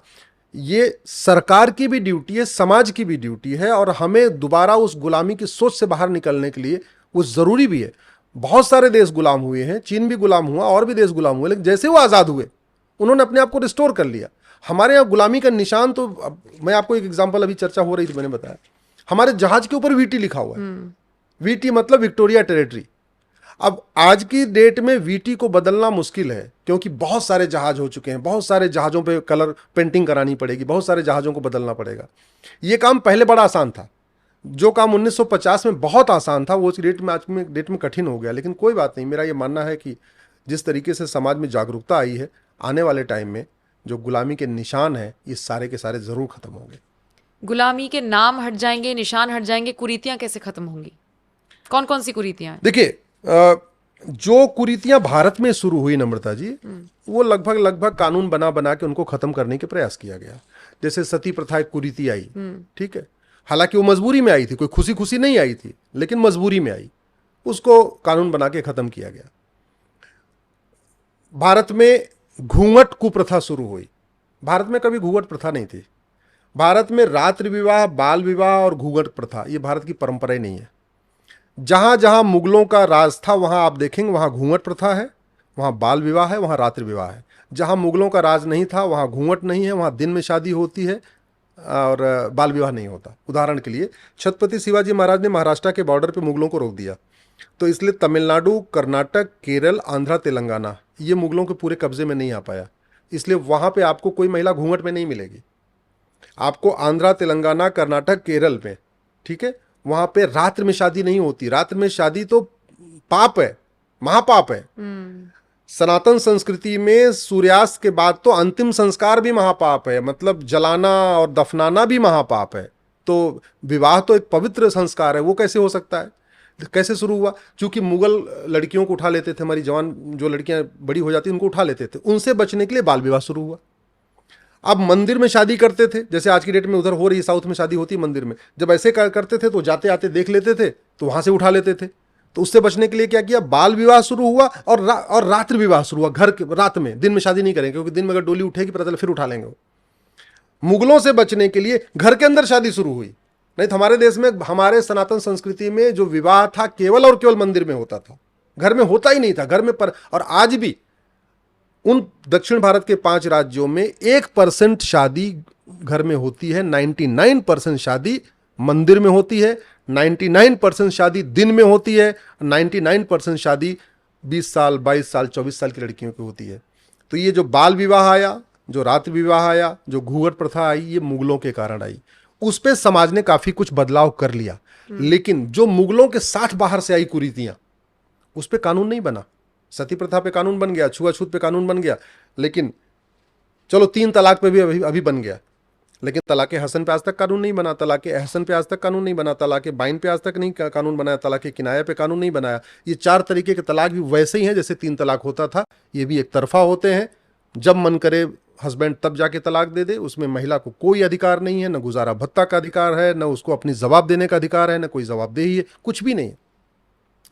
ये सरकार की भी ड्यूटी है, समाज की भी ड्यूटी है, और हमें दोबारा उस गुलामी की सोच से बाहर निकलने के लिए वो ज़रूरी भी है। बहुत सारे देश गुलाम हुए हैं, चीन भी गुलाम हुआ, और भी देश गुलाम हुए, लेकिन जैसे वो आज़ाद हुए उन्होंने अपने आप को रिस्टोर कर लिया। हमारे यहाँ गुलामी का निशान तो, मैं आपको एक एग्जाम्पल, अभी चर्चा हो रही थी, मैंने बताया, हमारे जहाज के ऊपर वीटी लिखा हुआ है। वीटी मतलब विक्टोरिया टेरिटरी। अब आज की डेट में वीटी को बदलना मुश्किल है, क्योंकि बहुत सारे जहाज हो चुके हैं, बहुत सारे जहाजों पे कलर पेंटिंग करानी पड़ेगी, बहुत सारे जहाजों को बदलना पड़ेगा। ये काम पहले बड़ा आसान था, जो काम 1950 में बहुत आसान था वो आज डेट में कठिन हो गया। लेकिन कोई बात नहीं, मेरा ये मानना है कि जिस तरीके से समाज में जागरूकता आई है, आने वाले टाइम में जो गुलामी के निशान हैं ये सारे के सारे जरूर खत्म होंगे। गुलामी के नाम हट जाएंगे, निशान हट जाएंगे, कुरीतियां कैसे खत्म होंगी? कौन कौन सी कुरीतियां हैं? देखिए, जो कुरीतियां भारत में शुरू हुई नम्रता जी, वो लगभग कानून बना के उनको खत्म करने के प्रयास किया गया। जैसे सती प्रथा एक कुरीति आई, ठीक है, हालांकि वो मजबूरी में आई थी, कोई खुशी खुशी नहीं आई थी, लेकिन मजबूरी में आई, उसको कानून बना के खत्म किया गया। भारत में घूंघट कुप्रथा शुरू हुई। भारत में कभी घूंघट प्रथा नहीं थी। भारत में रात्रि विवाह, बाल विवाह और घूंघट प्रथा, ये भारत की परंपरा ही नहीं है। जहां जहां मुगलों का राज था वहां आप देखेंगे वहां घूंघट प्रथा है, वहां बाल विवाह है, वहां रात्रि विवाह है। जहां मुगलों का राज नहीं था वहां घूंघट नहीं है, वहां दिन में शादी होती है और बाल विवाह नहीं होता। उदाहरण के लिए छत्रपति शिवाजी महाराज ने महाराष्ट्र के बॉर्डर पे मुगलों को रोक दिया, तो इसलिए तमिलनाडु, कर्नाटक, केरल, आंध्रा, तेलंगाना ये मुगलों के पूरे कब्जे में नहीं आ पाया। इसलिए वहां पे आपको कोई महिला घूंघट में नहीं मिलेगी। आपको आंध्रा, तेलंगाना, कर्नाटक, केरल में, ठीक है, वहां पे रात्रि में शादी नहीं होती। रात्रि में शादी तो पाप है, महापाप है। सनातन संस्कृति में सूर्यास्त के बाद तो अंतिम संस्कार भी महापाप है, मतलब जलाना और दफनाना भी महापाप है। तो विवाह तो एक पवित्र संस्कार है, वो कैसे हो सकता है? कैसे शुरू हुआ? क्योंकि मुगल लड़कियों को उठा लेते थे, हमारी जवान जो लड़कियां बड़ी हो जाती उनको उठा लेते थे, उनसे बचने के लिए बाल विवाह शुरू हुआ। अब मंदिर में शादी करते थे, जैसे आज की डेट में उधर हो रही है, साउथ में शादी होती है मंदिर में, जब ऐसे करते थे तो जाते आते देख लेते थे तो वहां से उठा लेते थे। तो उससे बचने के लिए क्या किया? बाल विवाह शुरू हुआ और रात्रि विवाह शुरू हुआ। घर के रात में, दिन में शादी नहीं करेंगे, क्योंकि दिन में अगर डोली उठेगी पता चले फिर उठा लेंगे वो। मुगलों से बचने के लिए घर के अंदर शादी शुरू हुई। नहीं तो हमारे देश में, हमारे सनातन संस्कृति में जो विवाह था केवल और केवल मंदिर में होता था, घर में होता ही नहीं था। घर में और आज भी उन दक्षिण भारत के 5 राज्यों में 1% शादी घर में होती है, 99% शादी मंदिर में होती है, 99% शादी दिन में होती है, 99% शादी 20 साल, 22 साल, 24 साल की लड़कियों की होती है। तो ये जो बाल विवाह आया, जो रात्रि विवाह आया, जो घूंघट प्रथा आई, ये मुगलों के कारण आई। उस पर समाज ने काफी कुछ बदलाव कर लिया, लेकिन जो मुगलों के साथ बाहर से आई कुरीतियां, उस पर कानून नहीं बना। सती प्रथा पे कानून बन गया, छुआछूत पे कानून बन गया, लेकिन चलो 3 तलाक पे भी अभी बन गया, लेकिन तलाक़े हसन पे आज तक कानून नहीं बना, तलाक़े अहसन पे आज तक कानून नहीं बना, तलाक़े बाइन पे आज तक नहीं कानून बनाया, तलाक़े किनाया पे कानून नहीं बनाया। ये 4 तरीके के तलाक भी वैसे ही हैं जैसे 3 तलाक होता था, ये भी एक तरफा होते हैं। जब मन करे हस्बैंड तब जाके तलाक दे दे, उसमें महिला को कोई अधिकार नहीं है, न गुजारा भत्ता का अधिकार है, न उसको अपनी जवाब देने का अधिकार है, न कोई जवाबदेही है, कुछ भी नहीं है।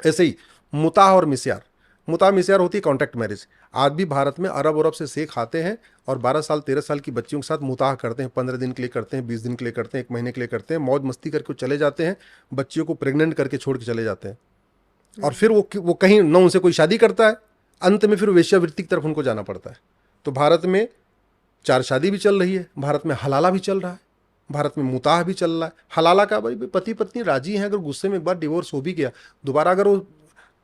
ऐसे ही मुताह और मिस्यार, मुताह मिस्यार होती है कॉन्ट्रैक्ट मैरिज। आज भी भारत में अरब अरब से शेख आते हैं और 12 साल 13 साल की बच्चियों के साथ मुताह करते हैं, 15 दिन के लिए करते हैं, 20 दिन के लिए करते हैं, 1 महीने के लिए करते हैं, मौज मस्ती करके चले जाते हैं, बच्चियों को प्रेग्नेंट करके छोड़ के चले जाते हैं। और फिर वो कहीं न उनसे कोई शादी करता है, अंत में फिर वेश्यावृत्ति की तरफ उनको जाना पड़ता है। तो भारत में 4 शादी भी चल रही है, भारत में हलाला भी चल रहा है, भारत में मुताह भी चल रहा है। हलाला का भाई पति पत्नी राजी हैं, अगर गुस्से में एक बार डिवोर्स हो भी गया, दोबारा अगर वो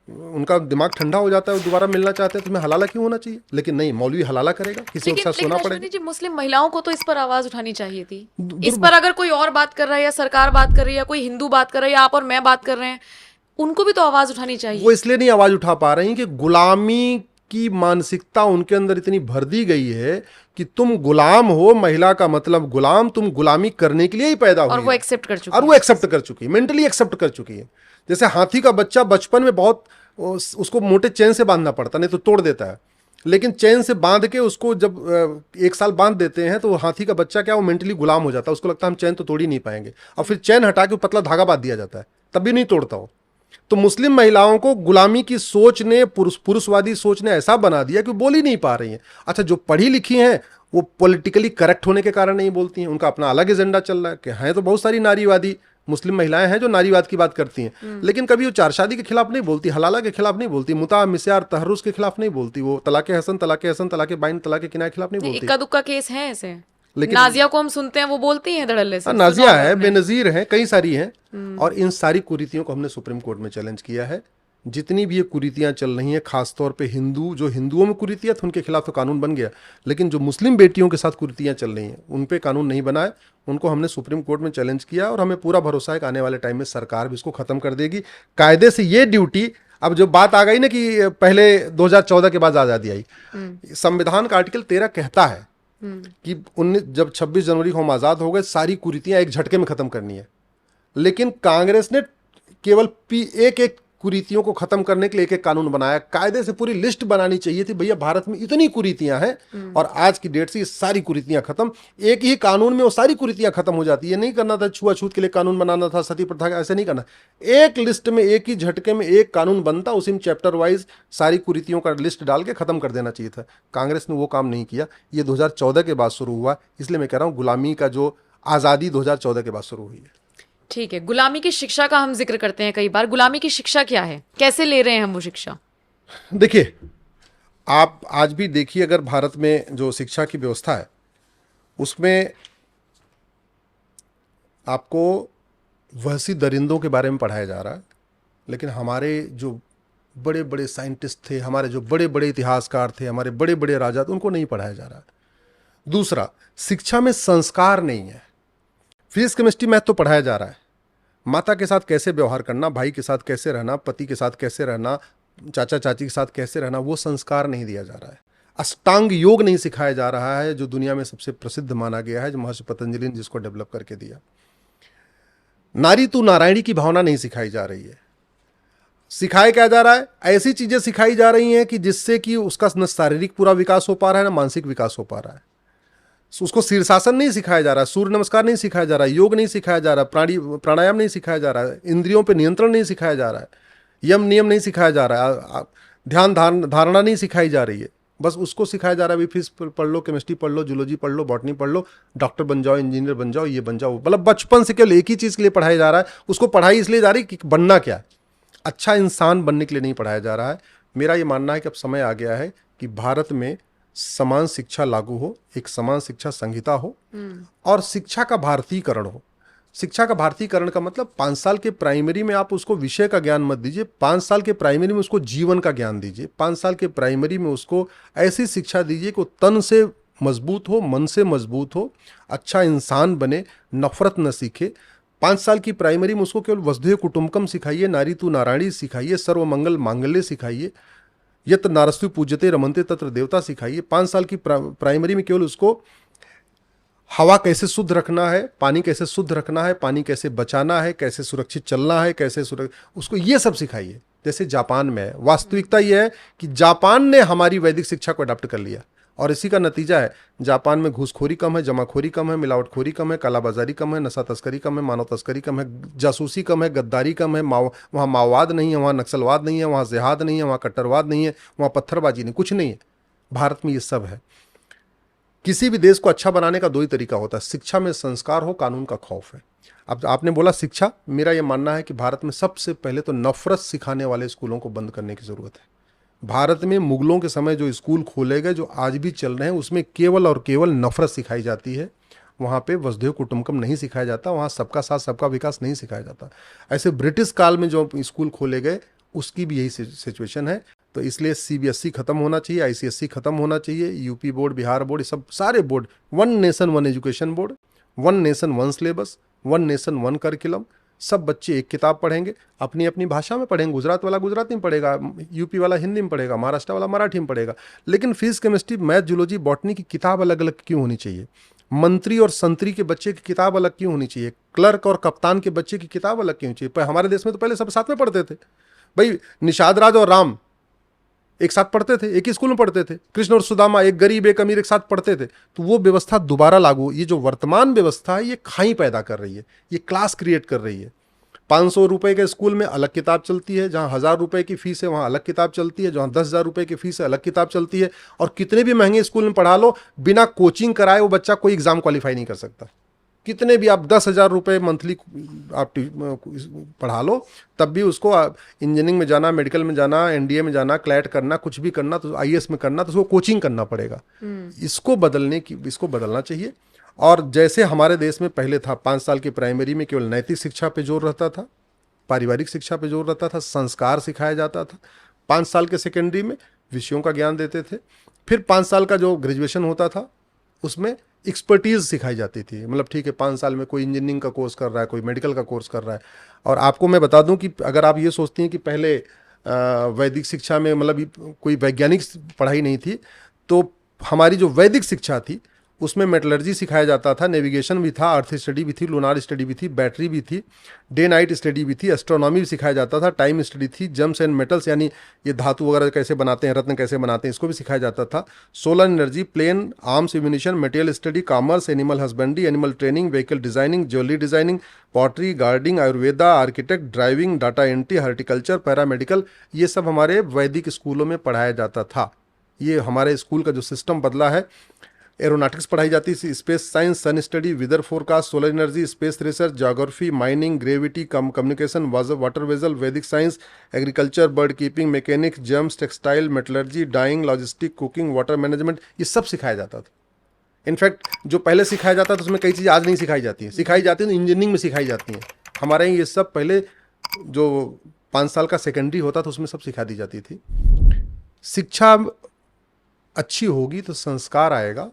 उनका दिमाग ठंडा हो जाता है, वो दोबारा मिलना चाहते हैं, तो मैं हलाला क्यों होना चाहिए? लेकिन नहीं, मौलवी हलाला करेगा, किसी के साथ सोना पड़ेगा। अश्विनी जी, मुस्लिम महिलाओं को तो इस पर आवाज उठानी चाहिए थी। इस पर अगर कोई और बात कर रहा है, या सरकार बात कर रही है, या कोई हिंदू बात कर रहा है, या आप और मैं बात कर रहे हैं, उनको भी तो आवाज उठानी चाहिए। वो इसलिए नहीं आवाज उठा पा रही कि गुलामी की मानसिकता उनके अंदर इतनी भर दी गई है कि तुम गुलाम हो, महिला का मतलब गुलाम, तुम गुलामी करने के लिए ही पैदा हुई और वो है। एक्सेप्ट कर चुकी और वो एक्सेप्ट कर चुकी है, मेंटली एक्सेप्ट कर चुकी है। जैसे हाथी का बच्चा बचपन में बहुत उसको मोटे चेन से बांधना पड़ता, नहीं तो तोड़ देता है, लेकिन चेन से बांध के उसको जब 1 साल बांध देते हैं तो हाथी का बच्चा क्या, वो मेंटली गुलाम हो जाता है। उसको लगता है हम चैन तो तोड़ ही नहीं पाएंगे, और फिर चैन हटा के पतला धागा बांध दिया जाता है, तब भी नहीं तोड़ता हो। तो मुस्लिम महिलाओं को गुलामी की सोच ने, पुरुषवादी सोच ने ऐसा बना दिया कि बोल ही नहीं पा रही हैं। अच्छा, जो पढ़ी लिखी हैं वो पॉलिटिकली करेक्ट होने के कारण नहीं बोलती हैं, उनका अपना अलग एजेंडा चल रहा है। कि हैं तो बहुत सारी नारीवादी मुस्लिम महिलाएं हैं जो नारीवाद की बात करती हैं, लेकिन कभी वो 4 शादी के खिलाफ नहीं बोलती, हलाला के खिलाफ नहीं बोलती, मुताह मिस्यार तहर्रुस के खिलाफ नहीं बोलती, वो तलाक़े हसन, तलाक़े बाइन, तलाक़े किनाया के खिलाफ नहीं बोलती। इक्का दुक्का केस है ऐसे, लेकिन नाजिया को हम सुनते हैं, वो बोलती हैं धड़ल्ले से। नाजिया है, बेनज़ीर है, कई सारी हैं। और इन सारी कुरीतियों को हमने सुप्रीम कोर्ट में चैलेंज किया है। जितनी भी ये कुरीतियां चल रही हैं, खासतौर पे जो हिंदुओं में कुरीतियां थी उनके खिलाफ तो कानून बन गया, लेकिन जो मुस्लिम बेटियों के साथ कुरीतियां चल रही हैं उन पे कानून नहीं बना है। उनको हमने सुप्रीम कोर्ट में चैलेंज किया और हमें पूरा भरोसा है कि आने वाले टाइम में सरकार भी इसको खत्म कर देगी। कायदे से ये ड्यूटी, अब जो बात आ गई ना कि पहले 2014 के बाद आज़ादी आई, संविधान का आर्टिकल 13 कहता है कि जब 26 जनवरी को हम आज़ाद हो गए, सारी कुरीतियां एक झटके में खत्म करनी है। लेकिन कांग्रेस ने केवल एक कुरीतियों को खत्म करने के लिए एक कानून बनाया। कायदे से पूरी लिस्ट बनानी चाहिए थी, भैया भारत में इतनी कुरीतियां हैं और आज की डेट से ये सारी कुरीतियां खत्म, एक ही कानून में वो सारी कुरीतियां खत्म हो जाती है। नहीं करना था छुआछूत के लिए कानून बनाना था, सती प्रथा ऐसे नहीं करना, एक लिस्ट में एक ही झटके में एक कानून बनता, उसी में चैप्टर वाइज सारी कुरीतियों का लिस्ट डाल के खत्म कर देना चाहिए था। कांग्रेस ने वो काम नहीं किया। ये 2014 के बाद शुरू हुआ, इसलिए मैं कह रहा हूँ गुलामी का जो आज़ादी 2014 के बाद शुरू हुई है। ठीक है, गुलामी की शिक्षा का हम जिक्र करते हैं कई बार। गुलामी की शिक्षा क्या है, कैसे ले रहे हैं हम वो शिक्षा? देखिए, आप आज भी देखिए, अगर भारत में जो शिक्षा की व्यवस्था है उसमें आपको वहशी दरिंदों के बारे में पढ़ाया जा रहा है, लेकिन हमारे जो बड़े बड़े साइंटिस्ट थे, हमारे जो बड़े बड़े इतिहासकार थे, हमारे बड़े बड़े राजा थे, उनको नहीं पढ़ाया जा रहा है। दूसरा, शिक्षा में संस्कार नहीं है। फिजिक्स केमिस्ट्री मैथ तो पढ़ाया जा रहा है, माता के साथ कैसे व्यवहार करना, भाई के साथ कैसे रहना, पति के साथ कैसे रहना, चाचा चाची के साथ कैसे रहना, वो संस्कार नहीं दिया जा रहा है। अष्टांग योग नहीं सिखाया जा रहा है, जो दुनिया में सबसे प्रसिद्ध माना गया है, जो महर्षि पतंजलि ने जिसको डेवलप करके दिया। नारी तू नारायणी की भावना नहीं सिखाई जा रही है। सिखाया क्या जा रहा है? ऐसी चीजें सिखाई जा रही हैं कि जिससे कि उसका न शारीरिक पूरा विकास हो पा रहा है, न मानसिक विकास हो पा रहा है। उसको शीर्षासन नहीं सिखाया जा रहा है, सूर्य नमस्कार नहीं सिखाया जा रहा है, योग नहीं सिखाया जा रहा है, प्राणायाम नहीं सिखाया जा रहा है, इंद्रियों पे नियंत्रण नहीं सिखाया जा रहा है, यम नियम नहीं सिखाया जा रहा है, ध्यान धारणा नहीं सिखाई जा रही है। बस उसको सिखाया जा रहा है, फिजिक्स पढ़ लो, केमिस्ट्री पढ़ लो, जूलॉजी पढ़ लो, बॉटनी पढ़ लो, डॉक्टर बन जाओ, इंजीनियर बन जाओ, ये बन जाओ। मतलब बचपन से केवल एक ही चीज़ के लिए पढ़ाया जा रहा है। उसको पढ़ाई इसलिए जा रही है कि बनना क्या है, अच्छा इंसान बनने के लिए नहीं पढ़ाया जा रहा है। मेरा ये मानना है कि अब समय आ गया है कि भारत में समान शिक्षा लागू हो, एक समान शिक्षा संहिता हो और शिक्षा का भारतीयकरण हो। शिक्षा का भारतीयकरण का मतलब 5 साल के प्राइमरी में आप उसको विषय का ज्ञान मत दीजिए, 5 साल के प्राइमरी में उसको जीवन का ज्ञान दीजिए, 5 साल के प्राइमरी में उसको ऐसी शिक्षा दीजिए कि वो तन से मजबूत हो, मन से मजबूत हो, अच्छा इंसान बने, नफरत न सीखे। 5 साल की प्राइमरी में उसको केवल वसुधैव कुटुंबकम सिखाइए, नारी तू नारायणी सिखाइए, सर्वमंगल मांगल्य सिखाइए, यत नारस्वि पूज्यते रमन्ते तत्र देवता सिखाइए। 5 साल की प्राइमरी में केवल उसको हवा कैसे शुद्ध रखना है, पानी कैसे शुद्ध रखना है, पानी कैसे बचाना है, कैसे सुरक्षित चलना है, कैसे उसको ये सब सिखाइए। जैसे जापान में है, वास्तविकता ये है कि जापान ने हमारी वैदिक शिक्षा को अडॉप्ट कर लिया और इसी का नतीजा है जापान में घूसखोरी कम है, जमाखोरी कम है, मिलावटखोरी कम है, कालाबाजारी कम है, नशा तस्करी कम है, मानव तस्करी कम है, जासूसी कम है, गद्दारी कम है, वहाँ माओवाद नहीं है, वहाँ नक्सलवाद नहीं है, वहाँ जिहाद नहीं है, वहाँ कट्टरवाद नहीं है, वहाँ पत्थरबाजी नहीं, कुछ नहीं है। भारत में ये सब है। किसी भी देश को अच्छा बनाने का दो ही तरीका होता है, शिक्षा में संस्कार हो, कानून का खौफ है। अब आपने बोला शिक्षा, मेरा यह मानना है कि भारत में सबसे पहले तो नफरत सिखाने वाले स्कूलों को बंद करने की जरूरत है। भारत में मुगलों के समय जो स्कूल खोले गए, जो आज भी चल रहे हैं, उसमें केवल और केवल नफरत सिखाई जाती है। वहाँ पे वसुधैव कुटुंबकम नहीं सिखाया जाता, वहाँ सबका साथ सबका विकास नहीं सिखाया जाता। ऐसे ब्रिटिश काल में जो स्कूल खोले गए उसकी भी यही सिचुएशन है। तो इसलिए सीबीएसई खत्म होना चाहिए, आईसीएसई खत्म होना चाहिए, यूपी बोर्ड, बिहार बोर्ड, सब सारे board, one nation one education board, one nation one syllabus, one nation one curriculum. सब बच्चे एक किताब पढ़ेंगे, अपनी अपनी भाषा में पढ़ेंगे। गुजरात वाला गुजराती में पढ़ेगा, यूपी वाला हिंदी में पढ़ेगा, महाराष्ट्र वाला मराठी में पढ़ेगा। लेकिन physics, chemistry, math, zoology, botany की किताब अलग अलग क्यों होनी चाहिए? मंत्री और संतरी के बच्चे की किताब अलग क्यों होनी चाहिए? क्लर्क और कप्तान के बच्चे की किताब अलग क्यों चाहिए? हमारे देश में तो पहले सब साथ में पढ़ते थे भाई। निषाद राज और राम एक साथ पढ़ते थे, एक ही स्कूल में पढ़ते थे। कृष्ण और सुदामा, एक गरीब एक अमीर, एक साथ पढ़ते थे। तो वो व्यवस्था दोबारा लागू, ये जो वर्तमान व्यवस्था है ये खाई पैदा कर रही है, ये क्लास क्रिएट कर रही है। 500 रुपए के स्कूल में अलग किताब चलती है, जहाँ 1000 रुपए की फीस है वहाँ अलग किताब चलती है, जहाँ 10,000 रुपए की फीस है अलग किताब चलती है। और कितने भी महंगे स्कूल में पढ़ा लो, बिना कोचिंग कराए वो बच्चा कोई एग्जाम क्वालिफाई नहीं कर सकता। कितने भी आप 10,000 रुपये मंथली आप पढ़ा लो, तब भी उसको इंजीनियरिंग में जाना, मेडिकल में जाना, एनडीए में जाना, क्लैट करना, कुछ भी करना, तो आईएएस में करना, तो उसको कोचिंग करना पड़ेगा। इसको बदलना चाहिए। और जैसे हमारे देश में पहले था, 5 साल की प्राइमरी में केवल नैतिक शिक्षा पे जोर रहता था, पारिवारिक शिक्षा पे जोर रहता था, संस्कार सिखाया जाता था। 5 साल के सेकेंडरी में विषयों का ज्ञान देते थे। फिर 5 साल का जो ग्रेजुएशन होता था उसमें एक्सपर्टीज सिखाई जाती थी। मतलब ठीक है, 5 साल में कोई इंजीनियरिंग का कोर्स कर रहा है, कोई मेडिकल का कोर्स कर रहा है। और आपको मैं बता दूं कि अगर आप ये सोचती हैं कि पहले वैदिक शिक्षा में मतलब कोई वैज्ञानिक पढ़ाई नहीं थी, तो हमारी जो वैदिक शिक्षा थी उसमें मेटलर्जी सिखाया जाता था, नेविगेशन भी था, अर्थ स्टडी भी थी, लूनार स्टडी भी थी, बैटरी भी थी, डे नाइट स्टडी भी थी, एस्ट्रोनॉमी भी सिखाया जाता था, टाइम स्टडी थी, जम्स एंड मेटल्स यानी ये धातु वगैरह कैसे बनाते हैं, रत्न कैसे बनाते हैं, इसको भी सिखाया जाता था। Solar energy, plane, arms, ammunition, material study, commerce, animal husbandry, animal training, vehicle designing, jewellery designing, pottery, gardening, Ayurveda, architect, driving, data entry, horticulture, paramedical, ये सब हमारे वैदिक स्कूलों में पढ़ाया जाता था। ये हमारे स्कूल का जो सिस्टम बदला है। एरोनॉटिक्स पढ़ाई जाती थी, space science, sun study, weather forecast, solar energy, space research, geography, mining, gravity, communication, water vessel, Vedic science, agriculture, bird keeping, mechanics, gems, textile, metallurgy, dyeing, logistic, cooking, water management, ये सब सिखाया जाता था। इनफैक्ट जो पहले सिखाया जाता था उसमें कई चीज़ें आज नहीं सिखाई जाती हैं, सिखाई जाती हैं तो इंजीनियरिंग में सिखाई जाती हैं। हमारे यहाँ ये सब पहले जो 5 साल का सेकेंडरी होता था उसमें सब सिखा दी जाती थी। शिक्षा अच्छी होगी तो संस्कार आएगा।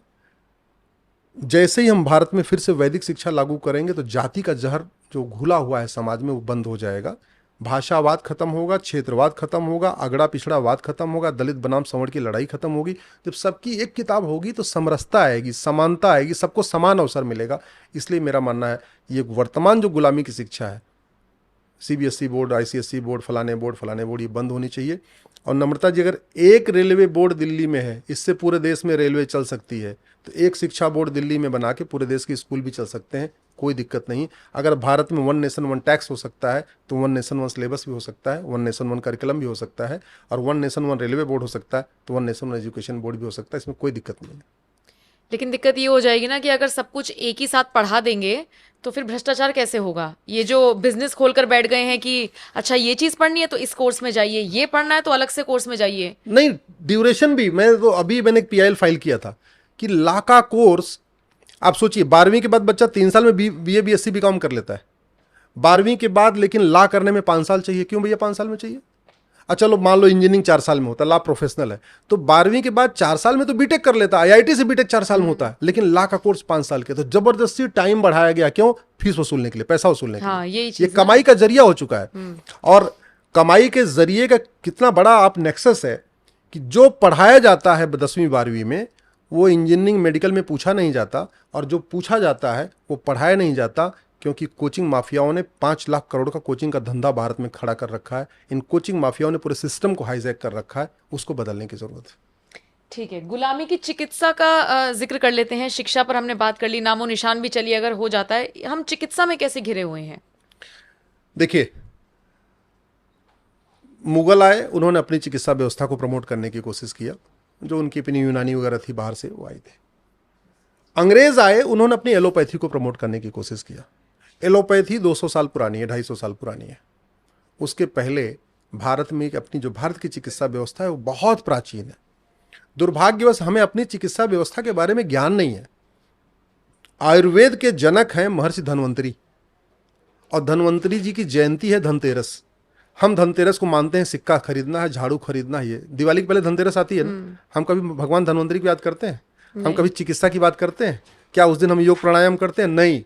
जैसे ही हम भारत में फिर से वैदिक शिक्षा लागू करेंगे तो जाति का जहर जो घुला हुआ है समाज में वो बंद हो जाएगा, भाषावाद खत्म होगा, क्षेत्रवाद खत्म होगा, अगड़ा पिछड़ावाद खत्म होगा, दलित बनाम सवर्ण की लड़ाई खत्म होगी। जब सबकी एक किताब होगी तो समरसता आएगी, समानता आएगी, सबको समान अवसर मिलेगा। इसलिए मेरा मानना है ये वर्तमान जो गुलामी की शिक्षा है, सीबीएसई बोर्ड, आईसीएसई बोर्ड, फलाने बोर्ड, ये बंद होनी चाहिए। और नम्रता जी, अगर एक रेलवे बोर्ड दिल्ली में है, इससे पूरे देश में रेलवे चल सकती है, तो एक शिक्षा बोर्ड दिल्ली में बना के पूरे देश के स्कूल भी चल सकते हैं, कोई दिक्कत नहीं। अगर भारत में वन नेशन वन टैक्स हो सकता है तो वन नेशन वन सिलेबस भी हो सकता है, वन नेशन वन करिकुलम भी हो सकता है, और one nation one railway board हो सकता है, तो one nation one education board भी हो सकता है। इसमें कोई दिक्कत नहीं है। लेकिन दिक्कत ये हो जाएगी ना कि अगर सब कुछ एक ही साथ पढ़ा देंगे तो फिर भ्रष्टाचार कैसे होगा? ये जो बिजनेस खोलकर बैठ गए हैं कि अच्छा ये चीज पढ़नी है तो इस कोर्स में जाइए, ये पढ़ना है तो अलग से कोर्स में जाइए। नहीं, ड्यूरेशन भी, मैंने एक पीआईएल फाइल किया था कि ला का कोर्स, आप सोचिए 12वीं के बाद बच्चा 3 साल में बीए बीएससी बीकॉम कर लेता है, 12वीं के बाद लेकिन ला करने में 5 साल चाहिए। क्यों भैया 5 साल में चाहिए? अच्छा चलो मान लो इंजीनियरिंग 4 साल में होता है, ला प्रोफेशनल है, तो 12वीं के बाद 4 साल में तो बीटेक कर लेता है, आईआईटी से बीटेक 4 साल में होता है, लेकिन ला का कोर्स 5 साल के। तो जबरदस्ती टाइम बढ़ाया गया, क्यों? फीस वसूलने के लिए, पैसा वसूलने के लिए। ये कमाई का जरिया हो चुका है। और कमाई के जरिए का कितना बड़ा आप नेक्सस है कि जो पढ़ाया जाता है 10वीं 12वीं में वो इंजीनियरिंग मेडिकल में पूछा नहीं जाता, और जो पूछा जाता है वो पढ़ाया नहीं जाता, क्योंकि कोचिंग माफियाओं ने 5 लाख करोड़ का कोचिंग का धंधा भारत में खड़ा कर रखा है। इन कोचिंग माफियाओं ने पूरे सिस्टम को हाईजैक कर रखा है, उसको बदलने की जरूरत है। ठीक है, गुलामी की चिकित्सा का जिक्र कर लेते हैं। शिक्षा पर हमने बात कर ली, नामो निशान भी चलिए अगर हो जाता है, हम चिकित्सा में कैसे घिरे हुए हैं? देखिए, मुगल आए, उन्होंने अपनी चिकित्सा व्यवस्था को प्रमोट करने की कोशिश किया, जो उनकी अपनी यूनानी वगैरह थी बाहर से वो आए थे। अंग्रेज आए, उन्होंने अपनी एलोपैथी को प्रमोट करने की कोशिश किया। एलोपैथी 200 साल पुरानी है, 250 साल पुरानी है। उसके पहले भारत में अपनी जो भारत की चिकित्सा व्यवस्था है वो बहुत प्राचीन है। दुर्भाग्यवश हमें अपनी चिकित्सा व्यवस्था के बारे में ज्ञान नहीं है। आयुर्वेद के जनक हैं महर्षि धन्वंतरी, और धन्वंतरी जी की जयंती है धनतेरस। हम धनतेरस को मानते हैं, सिक्का खरीदना है, झाड़ू खरीदना है। ये दिवाली के पहले धनतेरस आती है ना, हम कभी भगवान धन्वंतरी की याद करते हैं? हम कभी चिकित्सा की बात करते हैं क्या? उस दिन हम योग प्राणायाम करते हैं? नहीं।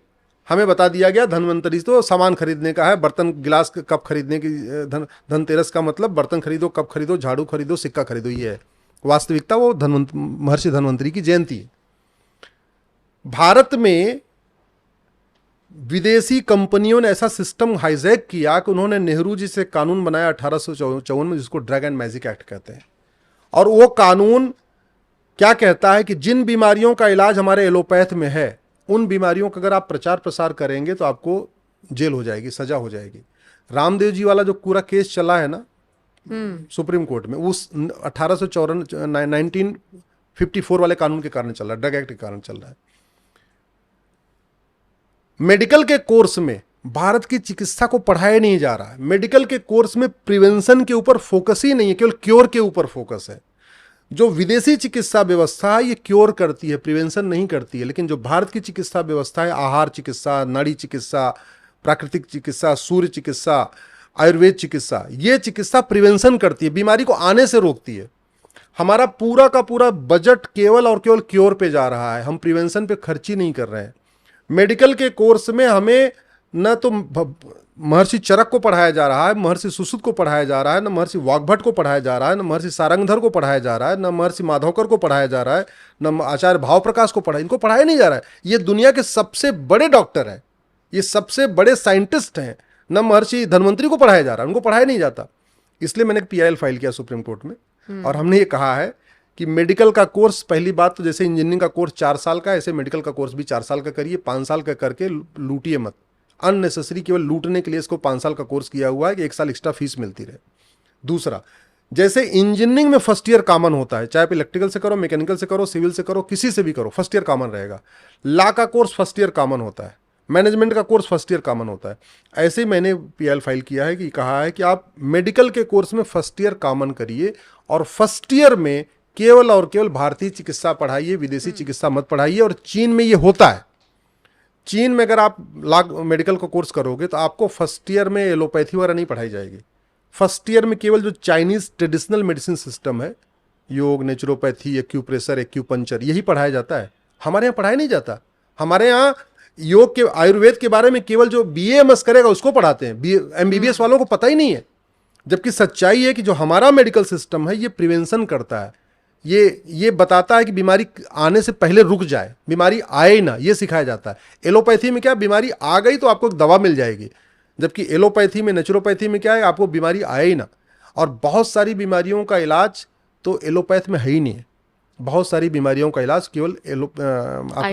हमें बता दिया गया धन्वंतरी तो सामान खरीदने का है, बर्तन गिलास कप खरीदने की। धनतेरस का मतलब बर्तन खरीदो, कप खरीदो, झाड़ू खरीदो, सिक्का खरीदो, ये है वास्तविकता। वो महर्षि धन्वंतरी की जयंती है। भारत में विदेशी कंपनियों ने ऐसा सिस्टम हाईजैक किया कि उन्होंने नेहरू जी से कानून बनाया 1854 में, जिसको ड्रग एंड मैजिक एक्ट कहते हैं। और वो कानून क्या कहता है कि जिन बीमारियों का इलाज हमारे एलोपैथ में है, उन बीमारियों का अगर आप प्रचार प्रसार करेंगे तो आपको जेल हो जाएगी, सजा हो जाएगी। रामदेव जी वाला जो पूरा केस चला है ना सुप्रीम कोर्ट में, उस 1954 वाले कानून के कारण चल रहा है, ड्रग एक्ट के कारण चल रहा है। मेडिकल के कोर्स में भारत की चिकित्सा को पढ़ाया नहीं जा रहा है। मेडिकल के कोर्स में प्रिवेंशन के ऊपर फोकस ही नहीं है, केवल क्योर के ऊपर फोकस है। जो विदेशी चिकित्सा व्यवस्था है ये क्योर करती है, प्रिवेंशन नहीं करती है। लेकिन जो भारत की चिकित्सा व्यवस्था है, आहार चिकित्सा, नाड़ी चिकित्सा, प्राकृतिक चिकित्सा, सूर्य चिकित्सा, आयुर्वेद चिकित्सा, ये चिकित्सा प्रिवेंशन करती है, बीमारी को आने से रोकती है। हमारा पूरा का पूरा बजट केवल और केवल क्योर पे जा रहा है, हम प्रिवेंशन पे खर्च ही नहीं कर रहे हैं। मेडिकल के कोर्स में हमें न तो महर्षि चरक को पढ़ाया जा रहा है, महर्षि सुश्रुत को पढ़ाया जा रहा है, न महर्षि वाग्भट को पढ़ाया जा रहा है, न महर्षि सारंगधर को पढ़ाया जा रहा है, न महर्षि माधवकर को पढ़ाया जा रहा है, न आचार्य भाव प्रकाश को इनको पढ़ाया नहीं जा रहा है। ये दुनिया के सबसे बड़े डॉक्टर हैं, ये सबसे बड़े साइंटिस्ट हैं, न महर्षि धन्वंतरी को पढ़ाया जा रहा है, उनको पढ़ाया नहीं जाता। इसलिए मैंने एक PIL फाइल किया सुप्रीम कोर्ट में, और हमने ये कहा है कि मेडिकल का कोर्स, पहली बात तो जैसे इंजीनियरिंग का कोर्स 4 साल का, ऐसे मेडिकल का कोर्स भी 4 साल का करिए। 5 साल का करके लूटिए मत, अननेसेसरी केवल लूटने के लिए इसको 5 साल का कोर्स किया हुआ है कि 1 साल एक्स्ट्रा फीस मिलती रहे। दूसरा, जैसे इंजीनियरिंग में फर्स्ट ईयर कॉमन होता है, चाहे आप इलेक्ट्रिकल से करो, मैकेनिकल से करो, सिविल से करो, किसी से भी करो, फर्स्ट ईयर कॉमन रहेगा। लॉ का कोर्स फर्स्ट ईयर कॉमन होता है, मैनेजमेंट का कोर्स फर्स्ट ईयर कॉमन होता है। ऐसे ही मैंने PIL फाइल किया है कि कहा है कि आप मेडिकल के कोर्स में फर्स्ट ईयर कॉमन करिए, और फर्स्ट ईयर में केवल और केवल भारतीय चिकित्सा पढ़ाइए, विदेशी चिकित्सा मत पढ़ाइए। और चीन में ये होता है। चीन में अगर आप मेडिकल का कोर्स करोगे तो आपको फर्स्ट ईयर में एलोपैथी वगैरह नहीं पढ़ाई जाएगी। फर्स्ट ईयर में केवल जो चाइनीज ट्रेडिशनल मेडिसिन सिस्टम है, योग, नेचुरोपैथी, एक्यूप्रेशर, एक्यूपंचर, यही पढ़ाया जाता है। हमारे यहाँ पढ़ाया नहीं जाता। हमारे यहाँ योग के, आयुर्वेद के बारे में केवल जो BAMS करेगा उसको पढ़ाते हैं, MBBS वालों को पता ही नहीं है। जबकि सच्चाई है कि जो हमारा मेडिकल सिस्टम है ये प्रिवेंशन करता है, ये बताता है कि बीमारी आने से पहले रुक जाए, बीमारी आए ना, ये सिखाया जाता है। एलोपैथी में क्या, बीमारी आ गई तो आपको एक दवा मिल जाएगी, जबकि एलोपैथी में, नेचुरोपैथी में क्या है, आपको बीमारी आए ही ना। और बहुत सारी बीमारियों का इलाज तो एलोपैथ में है ही नहीं है। बहुत सारी बीमारियों का इलाज केवल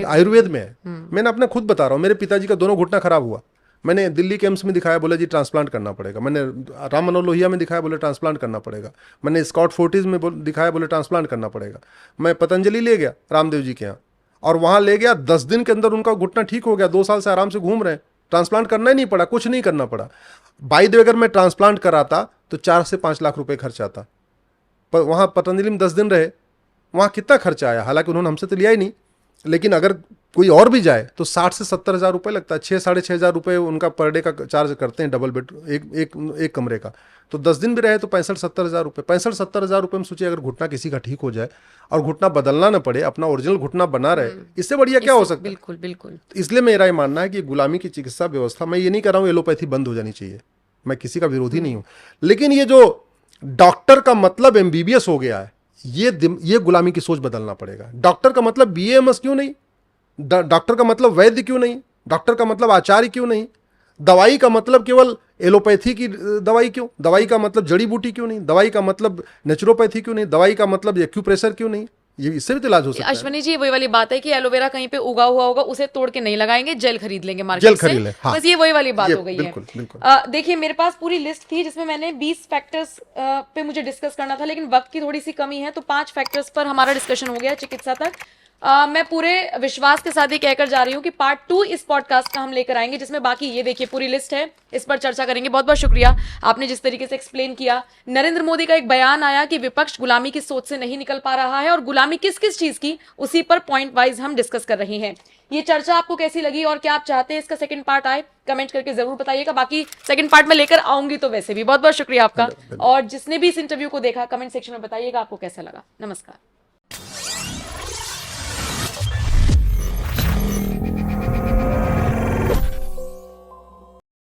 आयुर्वेद में है। मैंने अपना खुद बता रहा हूँ, मेरे पिताजी का दोनों घुटना खराब हुआ, मैंने दिल्ली के एम्स में दिखाया, बोला जी ट्रांसप्लांट करना पड़ेगा। मैंने राम मनोहर लोहिया में दिखाया, बोले ट्रांसप्लांट करना पड़ेगा। मैंने स्कॉट फोर्टिस में दिखाया, बोले ट्रांसप्लांट करना पड़ेगा। मैं पतंजलि ले गया रामदेव जी के यहाँ, और वहाँ ले गया, 10 दिन के अंदर उनका घुटना ठीक हो गया, 2 साल से आराम से घूम रहे हैं। ट्रांसप्लांट करना ही नहीं पड़ा, कुछ नहीं करना पड़ा। बाय द वे, अगर मैं ट्रांसप्लांट कराता तो 4 से 5 लाख रुपये खर्च आता। पर वहाँ पतंजलि में 10 दिन रहे, वहाँ कितना खर्चा आया, हालांकि उन्होंने हमसे तो लिया ही नहीं, लेकिन अगर कोई और भी जाए तो 60 से 70 हज़ार रुपये लगता है। 6-6.5 हज़ार रुपये उनका पर डे का चार्ज करते हैं, डबल बेड एक कमरे का। तो 10 दिन भी रहे तो 65-70 हज़ार रुपये। 65-70 हज़ार रुपये में सोचिए, अगर घुटना किसी का ठीक हो जाए और घुटना बदलना ना पड़े, अपना ओरिजिनल घुटना बना रहे, इससे बढ़िया क्या हो सकता है? बिल्कुल बिल्कुल। इसलिए मेरा ये मानना है कि गुलामी की चिकित्सा व्यवस्था, मैं ये नहीं कर रहा हूँ एलोपैथी बंद हो जानी चाहिए, मैं किसी का विरोधी नहीं हूँ, लेकिन ये जो डॉक्टर का मतलब MBBS हो गया है, ये गुलामी की सोच बदलना पड़ेगा। डॉक्टर का मतलब बीएएमएस क्यों नहीं? डॉक्टर का मतलब वैद्य क्यों नहीं? डॉक्टर का मतलब आचार्य क्यों नहीं? दवाई का मतलब केवल एलोपैथी की दवाई क्यों? दवाई का मतलब जड़ी बूटी क्यों नहीं? दवाई का मतलब नेचुरोपैथी क्यों नहीं? दवाई का मतलब एक्यूप्रेशर क्यों नहीं? ये इससे भी तो इलाज हो सकता है। अश्वनी जी, वही वाली बात है कि एलोवेरा कहीं पे उगा हुआ होगा, उसे तोड़ के नहीं लगाएंगे, जेल खरीद लेंगे जेल मार्केट से। खरीद लें, हाँ। बस ये वही वाली बात ये हो गई है। बिल्कुल बिल्कुल। देखिए, मेरे पास पूरी लिस्ट थी जिसमें मैंने 20 फैक्टर्स पे मुझे डिस्कस करना था, लेकिन वक्त की थोड़ी सी कमी है, तो 5 फैक्टर्स पर हमारा डिस्कशन हो गया चिकित्सा तक। मैं पूरे विश्वास के साथ ये कहकर जा रही हूँ कि पार्ट 2 इस पॉडकास्ट का हम लेकर आएंगे, जिसमें बाकी ये देखिए पूरी लिस्ट है, इस पर चर्चा करेंगे। बहुत बहुत शुक्रिया, आपने जिस तरीके से एक्सप्लेन किया। नरेंद्र मोदी का एक बयान आया कि विपक्ष गुलामी की सोच से नहीं निकल पा रहा है, और गुलामी किस किस चीज की, उसी पर पॉइंट वाइज हम डिस्कस कर रहे हैं। ये चर्चा आपको कैसी लगी और क्या आप चाहते हैं इसका सेकंड पार्ट आए, कमेंट करके जरूर बताइएगा। बाकी सेकंड पार्ट में लेकर आऊंगी तो वैसे भी बहुत बहुत शुक्रिया आपका। और जिसने भी इस इंटरव्यू को देखा, कमेंट सेक्शन में बताइएगा आपको कैसा लगा। नमस्कार।